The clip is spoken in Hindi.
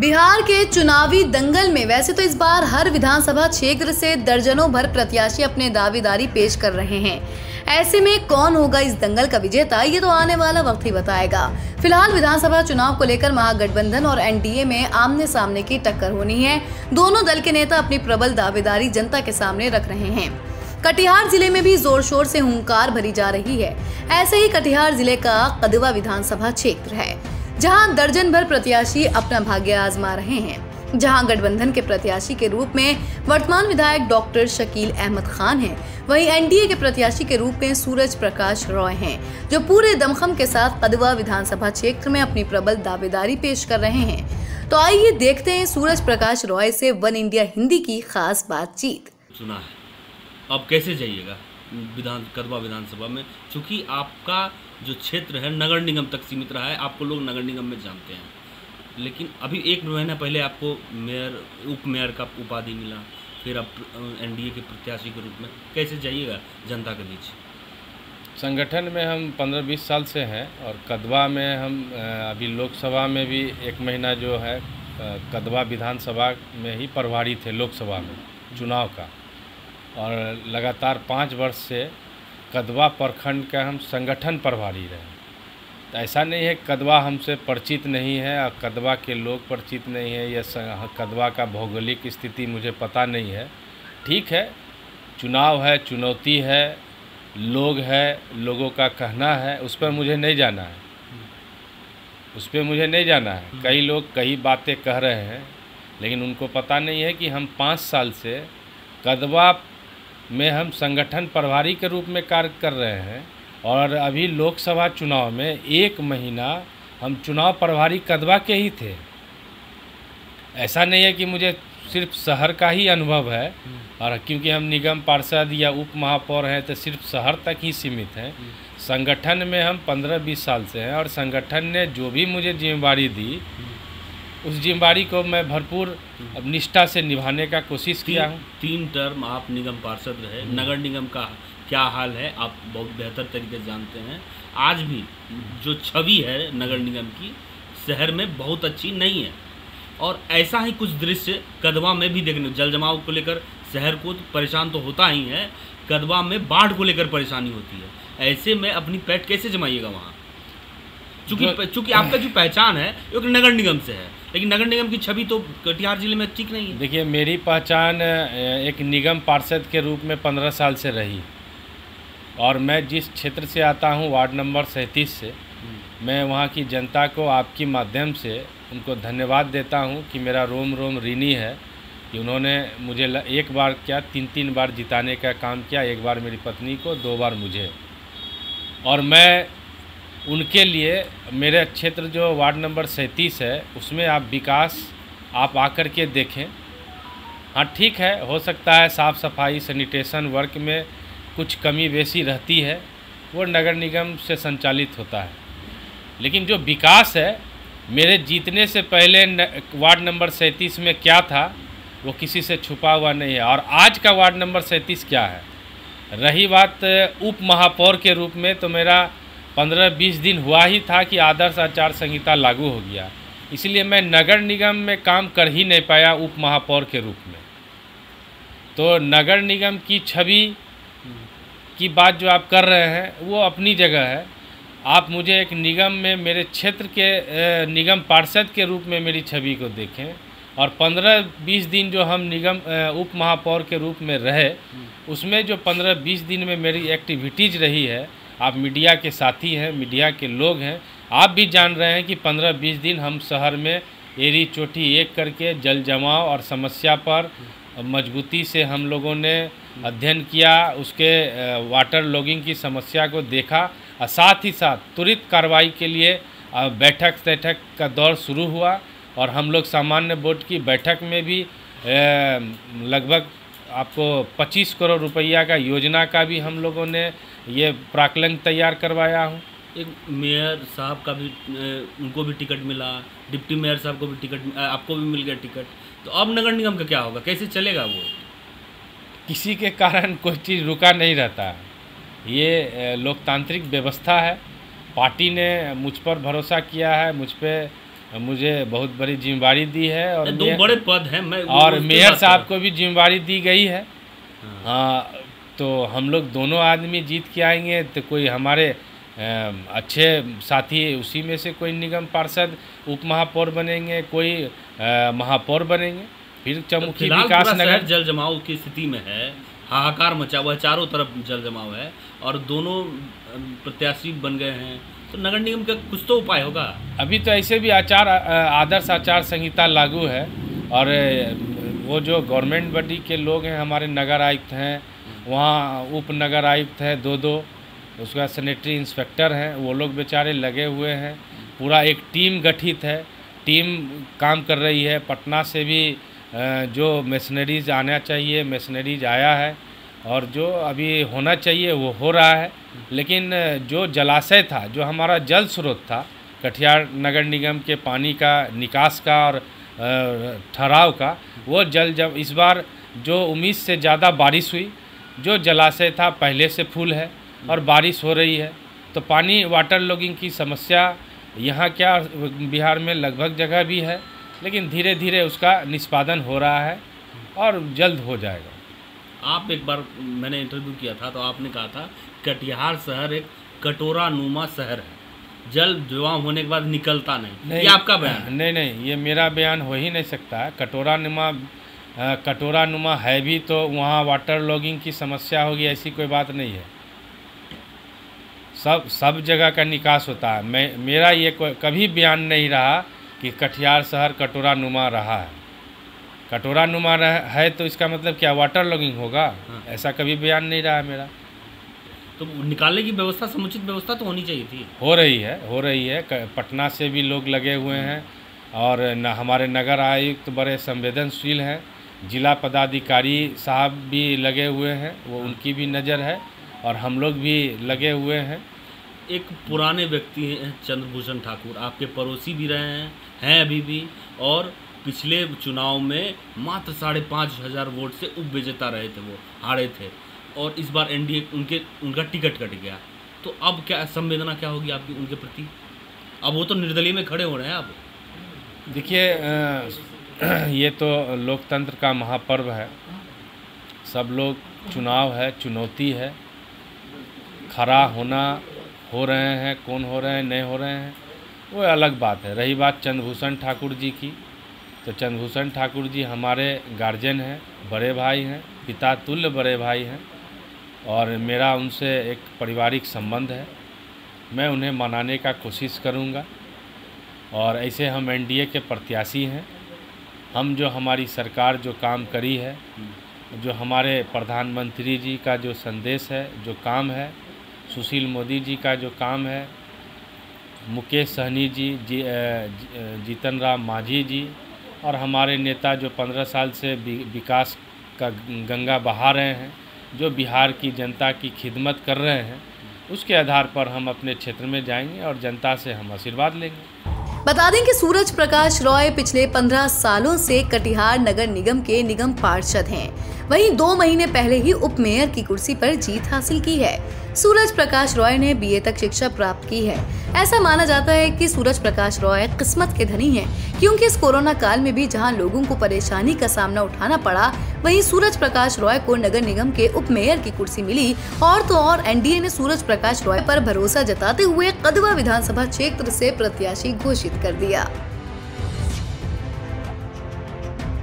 बिहार के चुनावी दंगल में वैसे तो इस बार हर विधानसभा क्षेत्र से दर्जनों भर प्रत्याशी अपने दावेदारी पेश कर रहे हैं। ऐसे में कौन होगा इस दंगल का विजेता, ये तो आने वाला वक्त ही बताएगा। फिलहाल विधानसभा चुनाव को लेकर महागठबंधन और एनडीए में आमने सामने की टक्कर होनी है। दोनों दल के नेता अपनी प्रबल दावेदारी जनता के सामने रख रहे हैं। कटिहार जिले में भी जोर शोर से हुंकार भरी जा रही है। ऐसे ही कटिहार जिले का कदवा विधानसभा क्षेत्र है, जहां दर्जन भर प्रत्याशी अपना भाग्य आजमा रहे हैं। जहां गठबंधन के प्रत्याशी के रूप में वर्तमान विधायक डॉक्टर शकील अहमद खान हैं, वहीं एनडीए के प्रत्याशी के रूप में सूरज प्रकाश रॉय हैं, जो पूरे दमखम के साथ कदवा विधानसभा क्षेत्र में अपनी प्रबल दावेदारी पेश कर रहे हैं। तो आइए देखते हैं सूरज प्रकाश रॉय से वन इंडिया हिंदी की खास बातचीत। सुना है, अब कैसे जाइएगा कदवा विधानसभा में, क्योंकि आपका जो क्षेत्र है नगर निगम तक सीमित रहा है, आपको लोग नगर निगम में जानते हैं। लेकिन अभी एक महीना पहले आपको मेयर उप मेयर का उपाधि मिला, फिर आप एनडीए के प्रत्याशी के रूप में कैसे जाइएगा जनता के बीच? संगठन में हम 15-20 साल से हैं और कदवा में हम अभी लोकसभा में भी एक महीना जो है कदवा विधानसभा में ही प्रभारी थे लोकसभा में चुनाव का, और लगातार 5 वर्ष से कदवा प्रखंड का हम संगठन प्रभारी रहे। तो ऐसा नहीं है कदवा हमसे परिचित नहीं है और कदवा के लोग परिचित नहीं है, या कदवा का भौगोलिक स्थिति मुझे पता नहीं है। ठीक है, चुनाव है, चुनौती है, लोग है, लोगों का कहना है, उस पर मुझे नहीं जाना है, उस पर मुझे नहीं जाना है। कई लोग कई बातें कह रहे हैं, लेकिन उनको पता नहीं है कि हम 5 साल से कदवा में हम संगठन प्रभारी के रूप में कार्य कर रहे हैं, और अभी लोकसभा चुनाव में 1 महीना हम चुनाव प्रभारी कदवा के ही थे। ऐसा नहीं है कि मुझे सिर्फ शहर का ही अनुभव है, और क्योंकि हम निगम पार्षद या उप महापौर हैं तो सिर्फ शहर तक ही सीमित हैं। संगठन में हम 15-20 साल से हैं, और संगठन ने जो भी मुझे जिम्मेवारी दी उस जिम्मेवारी को मैं भरपूर निष्ठा से निभाने का कोशिश किया हूँ। 3 टर्म आप निगम पार्षद रहे, नगर निगम का क्या हाल है आप बहुत बेहतर तरीके से जानते हैं। आज भी जो छवि है नगर निगम की शहर में बहुत अच्छी नहीं है, और ऐसा ही कुछ दृश्य कदवा में भी देखने, जल जमाव को लेकर शहर को परेशान तो होता ही है, कदवा में बाढ़ को लेकर परेशानी होती है। ऐसे में अपनी पैठ कैसे जमाइएगा वहाँ, चूँकि आपका जो पहचान है वो नगर निगम से है, लेकिन नगर निगम की छवि तो कटिहार जिले में ठीक नहीं है। देखिए, मेरी पहचान एक निगम पार्षद के रूप में 15 साल से रही, और मैं जिस क्षेत्र से आता हूं वार्ड नंबर 37 से, मैं वहां की जनता को आपके माध्यम से उनको धन्यवाद देता हूं कि मेरा रोम रोम ऋणी है कि उन्होंने मुझे 1 बार क्या 3-3 बार जिताने का काम किया। 1 बार मेरी पत्नी को, 2 बार मुझे, और मैं उनके लिए मेरे क्षेत्र जो वार्ड नंबर 37 है उसमें आप विकास आप आकर के देखें। हाँ ठीक है, हो सकता है साफ़ सफाई सैनिटेशन वर्क में कुछ कमी बेसी रहती है, वो नगर निगम से संचालित होता है, लेकिन जो विकास है मेरे जीतने से पहले वार्ड नंबर 37 में क्या था वो किसी से छुपा हुआ नहीं है। और आज का वार्ड नंबर 37 क्या है, रही बात उप महापौर के रूप में, तो मेरा 15-20 दिन हुआ ही था कि आदर्श आचार संहिता लागू हो गया, इसलिए मैं नगर निगम में काम कर ही नहीं पाया उप महापौर के रूप में। तो नगर निगम की छवि की बात जो आप कर रहे हैं वो अपनी जगह है। आप मुझे एक निगम में मेरे क्षेत्र के निगम पार्षद के रूप में मेरी छवि को देखें, और 15-20 दिन जो हम निगम उप महापौर के रूप में रहे, उसमें जो 15-20 दिन में मेरी एक्टिविटीज़ रही है, आप मीडिया के साथी हैं, मीडिया के लोग हैं, आप भी जान रहे हैं कि 15-20 दिन हम शहर में एरी चोटी एक करके जल जमाव और समस्या पर मजबूती से हम लोगों ने अध्ययन किया, उसके वाटर लॉगिंग की समस्या को देखा, और साथ ही साथ त्वरित कार्रवाई के लिए बैठक का दौर शुरू हुआ। और हम लोग सामान्य बोर्ड की बैठक में भी लगभग आपको 25 करोड़ रुपया का योजना का भी हम लोगों ने ये प्राक्कलन तैयार करवाया हूँ। एक मेयर साहब का भी उनको भी टिकट मिला, डिप्टी मेयर साहब को भी टिकट, आपको भी मिल गया टिकट, तो अब नगर निगम का क्या होगा, कैसे चलेगा वो? किसी के कारण कोई चीज़ रुका नहीं रहता है, ये लोकतांत्रिक व्यवस्था है। पार्टी ने मुझ पर भरोसा किया है, मुझ पे मुझे बहुत बड़ी जिम्मेदारी दी है और दो बड़े पद हैं। मैं और मेयर साहब को भी जिम्मेदारी दी गई है। हाँ, तो हम लोग दोनों आदमी जीत के आएंगे तो कोई हमारे अच्छे साथी उसी में से कोई निगम पार्षद उप महापौर बनेंगे, कोई महापौर बनेंगे। फिर चमुखी विकास नगर जल जमाव की स्थिति में है, हाहाकार मचा हुआ है, चारों तरफ जल जमाव है और दोनों प्रत्याशी बन गए हैं, तो नगर निगम का कुछ तो उपाय होगा। अभी तो ऐसे भी आदर्श आचार संहिता लागू है और वो जो गवर्नमेंट बॉडी के लोग हैं, हमारे नगर आयुक्त हैं, वहाँ उप नगर आयुक्त है, दो उसका सैनिटरी इंस्पेक्टर हैं, वो लोग बेचारे लगे हुए हैं। पूरा एक टीम गठित है, टीम काम कर रही है। पटना से भी जो मशीनरीज आना चाहिए मशीनरीज आया है और जो अभी होना चाहिए वो हो रहा है। लेकिन जो जलाशय था, जो हमारा जल स्रोत था कटिहार नगर निगम के पानी का निकास का और ठहराव का, वो जल जब इस बार जो उम्मीद से ज़्यादा बारिश हुई, जो जलाशय था पहले से फुल है और बारिश हो रही है, तो पानी वाटर लॉगिंग की समस्या यहाँ क्या बिहार में लगभग जगह भी है, लेकिन धीरे धीरे उसका निष्पादन हो रहा है और जल्द हो जाएगा। आप एक बार मैंने इंटरव्यू किया था तो आपने कहा था कटिहार शहर एक कटोरा नुमा शहर है, जल जमाव होने के बाद निकलता नहीं। ये आपका बयान? नहीं, ये मेरा बयान हो ही नहीं सकता। कटोरा नुमा है भी तो वहाँ वाटर लॉगिंग की समस्या होगी, ऐसी कोई बात नहीं है। सब जगह का निकास होता है। मेरा ये कभी बयान नहीं रहा कि कटिहार शहर कटोरा नुमा रहा है। कटोरा नुमा है तो इसका मतलब क्या वाटर लॉगिंग होगा? ऐसा कभी बयान नहीं रहा है मेरा। तो निकालने की व्यवस्था, समुचित व्यवस्था तो होनी चाहिए थी। हो रही है। पटना से भी लोग लगे हुए हैं और हमारे नगर आयुक्त बड़े संवेदनशील हैं, जिला पदाधिकारी साहब भी लगे हुए हैं, वो उनकी भी नज़र है और हम लोग भी लगे हुए हैं। एक पुराने व्यक्ति हैं चंद्रभूषण ठाकुर, आपके पड़ोसी भी रहे हैं अभी भी, और पिछले चुनाव में मात्र 5,500 वोट से उप विजेता रहे थे, वो हारे थे और इस बार एनडीए उनका टिकट कट गया। तो अब क्या संवेदना क्या होगी आपकी उनके प्रति? अब वो तो निर्दलीय में खड़े हो रहे हैं। अब देखिए, ये तो लोकतंत्र का महापर्व है। सब लोग, चुनाव है, चुनौती है, खड़ा हो रहे हैं, कौन हो रहे हैं नहीं हो रहे हैं वो अलग बात है। रही बात चंद्रभूषण ठाकुर जी की, तो चंद्रभूषण ठाकुर जी हमारे गार्जियन हैं, बड़े भाई हैं, पिता तुल्य बड़े भाई हैं और मेरा उनसे एक पारिवारिक संबंध है। मैं उन्हें मनाने का कोशिश करूंगा और ऐसे हम एनडीए के प्रत्याशी हैं। हम जो हमारी सरकार जो काम करी है, जो हमारे प्रधानमंत्री जी का जो संदेश है, जो काम है, सुशील मोदी जी का जो काम है, मुकेश सहनी जी, जीतन राम मांझी जी और हमारे नेता जो 15 साल से विकास का गंगा बहा रहे हैं, जो बिहार की जनता की खिदमत कर रहे हैं, उसके आधार पर हम अपने क्षेत्र में जाएंगे और जनता से हम आशीर्वाद लेंगे। बता दें कि सूरज प्रकाश रॉय पिछले 15 सालों से कटिहार नगर निगम के निगम पार्षद हैं। वहीं 2 महीने पहले ही उप मेयर की कुर्सी पर जीत हासिल की है। सूरज प्रकाश रॉय ने बीए तक शिक्षा प्राप्त की है। ऐसा माना जाता है कि सूरज प्रकाश रॉय किस्मत के धनी हैं, क्योंकि इस कोरोना काल में भी जहां लोगों को परेशानी का सामना उठाना पड़ा, वहीं सूरज प्रकाश रॉय को नगर निगम के उप मेयर की कुर्सी मिली। और तो और एनडीए ने सूरज प्रकाश रॉय पर भरोसा जताते हुए कदवा विधानसभा क्षेत्र से प्रत्याशी घोषित कर दिया।